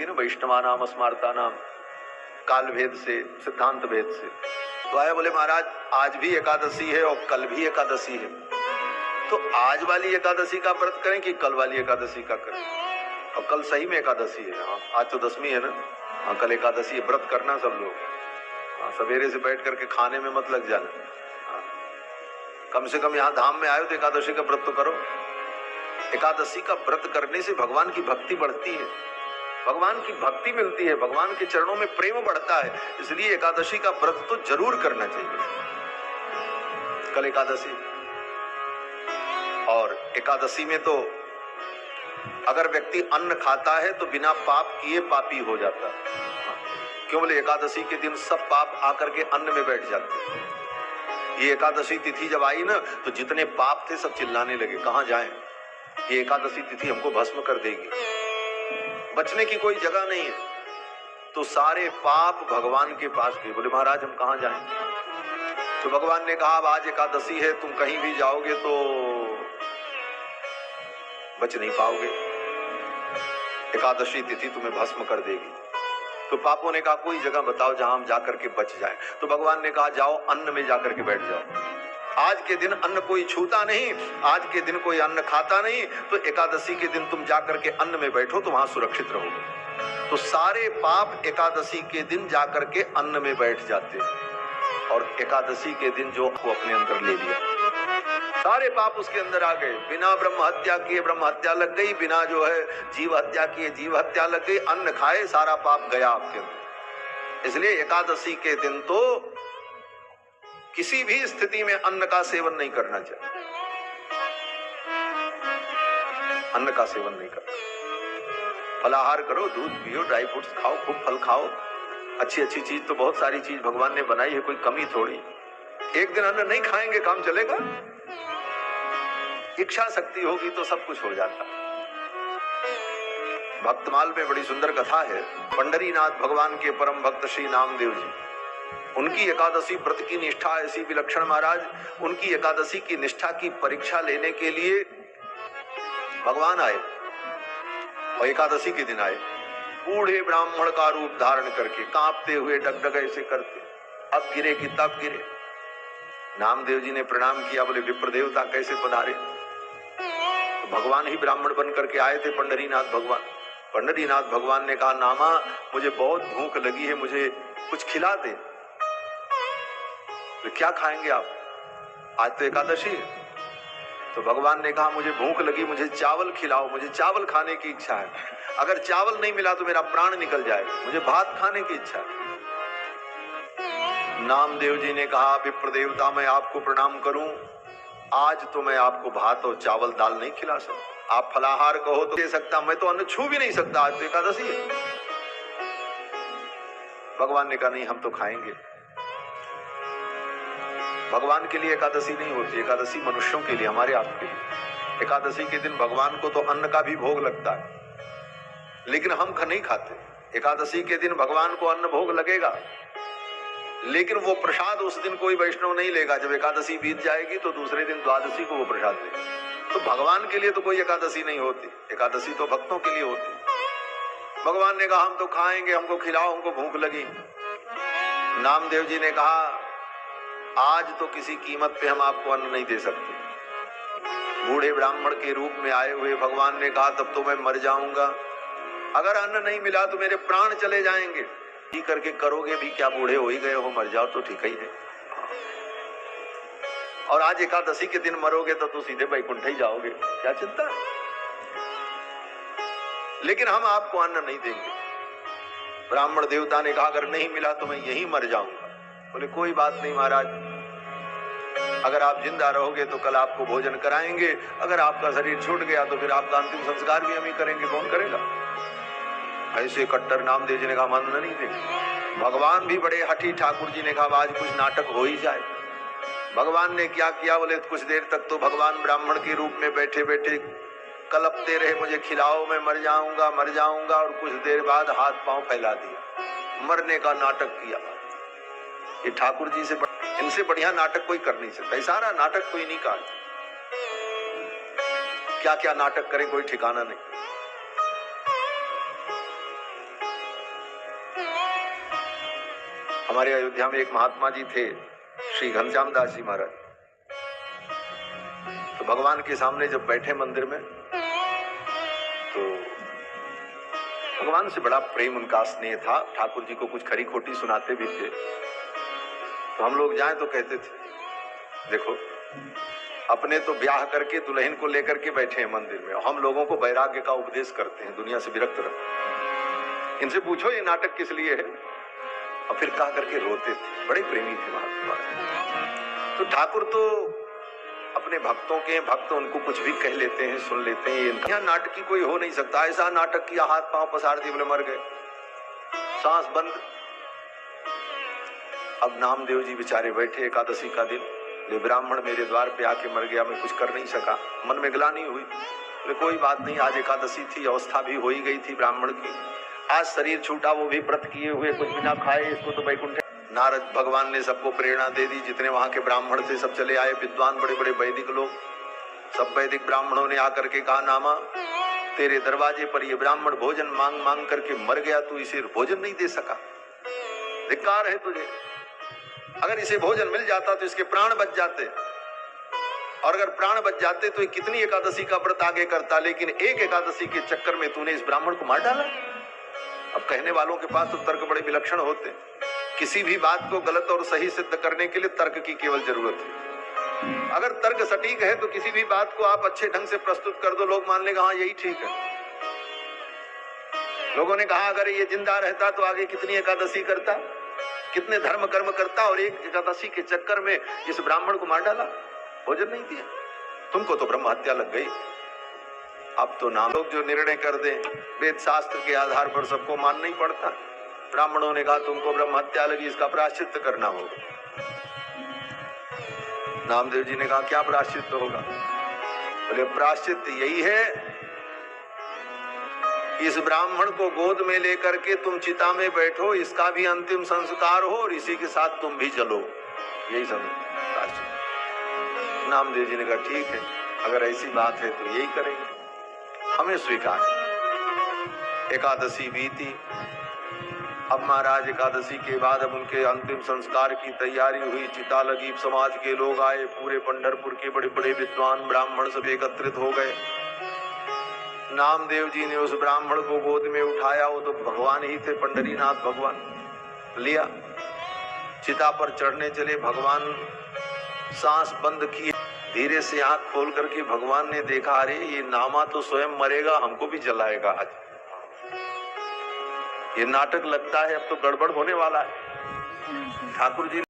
थी ना, वैष्णवा नाम स्मारता नाम, काल भेद से, सिद्धांत भेद से। तो आया, बोले महाराज आज भी एकादशी है और कल भी एकादशी है, तो आज वाली एकादशी का व्रत करें कि कल वाली एकादशी का करें? और कल सही में एकादशी है। हाँ, आज तो 10वीं है ना। हाँ, कल एकादशी है, व्रत करना सब लोग। हाँ, सवेरे से बैठ करके खाने में मत लग जाना। हाँ, कम से कम यहाँ धाम में आयो तो एकादशी का व्रत तो करो। एकादशी का व्रत करने से भगवान की भक्ति बढ़ती है, भगवान की भक्ति मिलती है, भगवान के चरणों में प्रेम बढ़ता है। इसलिए एकादशी का व्रत तो जरूर करना चाहिए। कल एकादशी, और एकादशी में तो अगर व्यक्ति अन्न खाता है तो बिना पाप किए पापी हो जाता है। क्यों? बोले एकादशी के दिन सब पाप आकर के अन्न में बैठ जाते हैं। ये एकादशी तिथि जब आई ना तो जितने पाप थे सब चिल्लाने लगे, कहां जाएं, ये एकादशी तिथि हमको भस्म कर देगी, बचने की कोई जगह नहीं है। तो सारे पाप भगवान के पास गए। बोले महाराज हम कहां जाएं? तो भगवान ने कहा अब आज एकादशी है, तुम कहीं भी जाओगे तो बच नहीं पाओगे, एकादशी तिथि तुम्हें भस्म कर देगी। तो पापों ने कहा कोई जगह बताओ जहां हम जाकर के बच जाएं। तो भगवान ने कहा जाओ अन्न में जाकर के बैठ जाओ। आज के दिन अन्न कोई छूता नहीं, आज के दिन कोई अन्न खाता नहीं, तो एकादशी के दिन तुम जाकर के अन्न में बैठो तो वहां सुरक्षित रहोगे। तो सारे पाप एकादशी के दिन जाकर के अन्न में बैठ जाते हैं, और एकादशी के दिन जो वो अपने अंदर ले लिया, सारे पाप उसके अंदर आ गए। बिना ब्रह्म हत्या किए ब्रह्म हत्या लग गई, बिना जो है जीव हत्या किए जीव हत्या लग गई, अन्न खाए सारा पाप गया आपके अंदर। इसलिए एकादशी के दिन तो किसी भी स्थिति में अन्न का सेवन नहीं करना चाहिए, अन्न का सेवन नहीं करना। फलाहार करो, दूध पियो, ड्राई फ्रूट्स खाओ, खूब फल खाओ, अच्छी अच्छी चीज तो बहुत सारी चीज भगवान ने बनाई है, कोई कमी थोड़ी। एक दिन अन्न नहीं खाएंगे काम चलेगा? इच्छा शक्ति होगी तो सब कुछ हो जाता। भक्तमाल में बड़ी सुंदर कथा है। पंडरीनाथ भगवान के परम भक्त श्री नामदेव जी, उनकी एकादशी व्रत की निष्ठा ऐसी विलक्षण महाराज, उनकी एकादशी की निष्ठा की परीक्षा लेने के लिए भगवान आए, और एकादशी के दिन आए, बूढ़े ब्राह्मण का रूप धारण करके, कांपते हुए डगडग ऐसे करते, अब गिरे कि तब गिरे। नामदेव जी ने प्रणाम किया, बोले विप्र देवता कैसे पधारे? तो भगवान ही ब्राह्मण बन करके आए थे पंडरीनाथ भगवान। पंडरीनाथ भगवान ने कहा नामा मुझे बहुत भूख लगी है, मुझे कुछ खिला दे। तो क्या खाएंगे आप? आज तो एकादशी है। तो भगवान ने कहा मुझे भूख लगी, मुझे चावल खिलाओ, मुझे चावल खाने की इच्छा है। अगर चावल नहीं मिला तो मेरा प्राण निकल जाएगा, मुझे भात खाने की इच्छा है। नामदेव जी ने कहा विप्र देवता मैं आपको प्रणाम करूं, आज तो मैं आपको भात और चावल दाल नहीं खिला सकता। आप फलाहार कहो तो दे सकता, मैं तो अन्न छू भी नहीं सकता, आज तो एकादशी है। भगवान ने कहा नहीं हम तो खाएंगे। भगवान के लिए एकादशी नहीं होती, एकादशी मनुष्यों के लिए, हमारे आपके लिए। एकादशी के दिन भगवान को तो अन्न का भी भोग लगता है, लेकिन हम नहीं खाते। एकादशी के दिन भगवान को अन्न भोग लगेगा, लेकिन वो प्रसाद उस दिन कोई वैष्णव नहीं लेगा। जब एकादशी बीत जाएगी तो दूसरे दिन द्वादशी को वो प्रसाद लेगा। तो भगवान के लिए तो कोई एकादशी नहीं होती, एकादशी तो भक्तों के लिए होती। भगवान ने कहा हम तो खाएंगे, हमको खिलाओ, हमको भूख लगी। नामदेव जी ने कहा आज तो किसी कीमत पे हम आपको अन्न नहीं दे सकते। बूढ़े ब्राह्मण के रूप में आए हुए भगवान ने कहा तब तो मैं मर जाऊंगा, अगर अन्न नहीं मिला तो मेरे प्राण चले जाएंगे। जी करके करोगे भी क्या, बूढ़े हो ही गए हो, मर जाओ तो ठीक ही है। और आज एकादशी के दिन मरोगे तो सीधे वैकुंठ ही जाओगे, क्या चिंता है। लेकिन हम आपको अन्न नहीं देंगे। ब्राह्मण देवता ने कहा अगर नहीं मिला तो मैं यहीं मर जाऊंगा। बोले कोई बात नहीं महाराज, अगर आप जिंदा रहोगे तो कल आपको भोजन कराएंगे, अगर आपका शरीर छूट गया तो फिर आपका अंतिम संस्कार भी हम ही करेंगे, कौन करेगा। ऐसे कट्टर नामदेव जी ने कहा मन नहीं देंगे। भगवान भी बड़े हठी, ठाकुर जी ने कहा आज कुछ नाटक हो ही जाए। भगवान ने क्या किया, बोले कुछ देर तक तो भगवान ब्राह्मण के रूप में बैठे बैठे कलपते रहे, मुझे खिलाओ मैं मर जाऊंगा मर जाऊंगा, और कुछ देर बाद हाथ पांव फैला दिया, मरने का नाटक किया। ये ठाकुर जी से इनसे बढ़िया नाटक कोई कर नहीं सकता, सारा नाटक कोई नहीं कहा। क्या क्या नाटक करें कोई ठिकाना नहीं। हमारे अयोध्या में एक महात्मा जी थे, श्री घनश्याम दास जी महाराज। तो भगवान के सामने जब बैठे मंदिर में, तो भगवान से बड़ा प्रेम, उनका स्नेह था। ठाकुर जी को कुछ खरी खोटी सुनाते भी थे। तो हम लोग जाएं तो कहते थे, देखो अपने तो ब्याह करके दुल्हन को लेकर के बैठे हैं मंदिर में, हम लोगों को वैराग्य का उपदेश करते हैं, दुनिया से विरक्त रखते। इनसे पूछो ये नाटक किस लिए है, और फिर कहा करके रोते थे। बड़े प्रेमी थे महात्मा। तो ठाकुर तो अपने भक्तों के भक्त, उनको कुछ भी कह लेते हैं, सुन लेते हैं। यहाँ नाटकी कोई हो नहीं सकता। ऐसा नाटक किया, हाथ पांव पसार दिए, बोले मर गए, सांस बंद। अब नामदेव जी बेचारे बैठे, एकादशी का दिन, ये ब्राह्मण मेरे द्वार पे आके मर गया, मैं कुछ कर नहीं सका। मन में ग्लानि हुई, बोले कोई बात नहीं, आज एकादशी थी, अवस्था भी हो ही गई थी ब्राह्मण की, आज शरीर छूटा, वो भी व्रत किए हुए, कुछ बिना खाए, इसको तो वैकुंठ। नारद भगवान ने सबको प्रेरणा दे दी, जितने वहां के ब्राह्मण थे सब चले आए, विद्वान, बड़े बड़े वैदिक लोग। सब वैदिक ब्राह्मणों ने आकर के कहा, नामा तेरे दरवाजे पर ये ब्राह्मण भोजन मांग मांग करके मर गया, तू इसे भोजन नहीं दे सका, धिक्कार है तुझे। अगर इसे भोजन मिल जाता तो इसके प्राण बच जाते, और अगर प्राण बच जाते तो कितनी एकादशी का व्रत आगे करता, लेकिन एक एकादशी के चक्कर में तूने इस ब्राह्मण को मार डाला। अब कहने वालों के पास तो तर्क बड़े विलक्षण होते। किसी भी बात को गलत और सही सिद्ध करने के लिए तर्क की केवल जरूरत है। अगर तर्क सटीक है तो किसी भी बात को आप अच्छे ढंग से प्रस्तुत कर दो, लोग मान लेगा हाँ यही ठीक है। लोगों ने कहा अगर ये जिंदा रहता तो आगे कितनी एकादशी करता, कितने धर्म कर्म करता, और एक एकादशी के चक्कर में इस ब्राह्मण को मार डाला, भोजन नहीं दिया। तुमको तो ब्रह्म हत्या लग गई। अब तो नाम लोग जो निर्णय कर दे, वेद शास्त्र के आधार पर सबको मानना ही पड़ता। ब्राह्मणों ने कहा तुमको ब्रह्म हत्या लगी, इसका प्रायश्चित करना होगा। नामदेव जी ने कहा क्या प्रायश्चित होगा? बोले प्रायश्चित यही है, इस ब्राह्मण को गोद में लेकर के तुम चिता में बैठो, इसका भी अंतिम संस्कार हो और इसी के साथ तुम भी चलो, यही सब प्रायश्चित। नामदेव जी ने कहा ठीक है, अगर ऐसी बात है तो यही करेंगे, हमें स्वीकार। एकादशी बीती। अब महाराज एकादशी के बाद अब उनके अंतिम संस्कार की तैयारी हुई, चिता लगी, समाज के लोग आए, पूरे पंढरपुर के बड़े बड़े विद्वान ब्राह्मण सब एकत्रित हो गए। नामदेव जी ने उस ब्राह्मण को गोद में उठाया, वो तो भगवान ही थे, पंडरीनाथ भगवान, लिया, चिता पर चढ़ने चले। भगवान सांस बंद किए, धीरे से आंख खोल करके भगवान ने देखा, अरे ये नामा तो स्वयं मरेगा, हमको भी जलाएगा आज। ये नाटक लगता है अब तो गड़बड़ होने वाला है। ठाकुर जी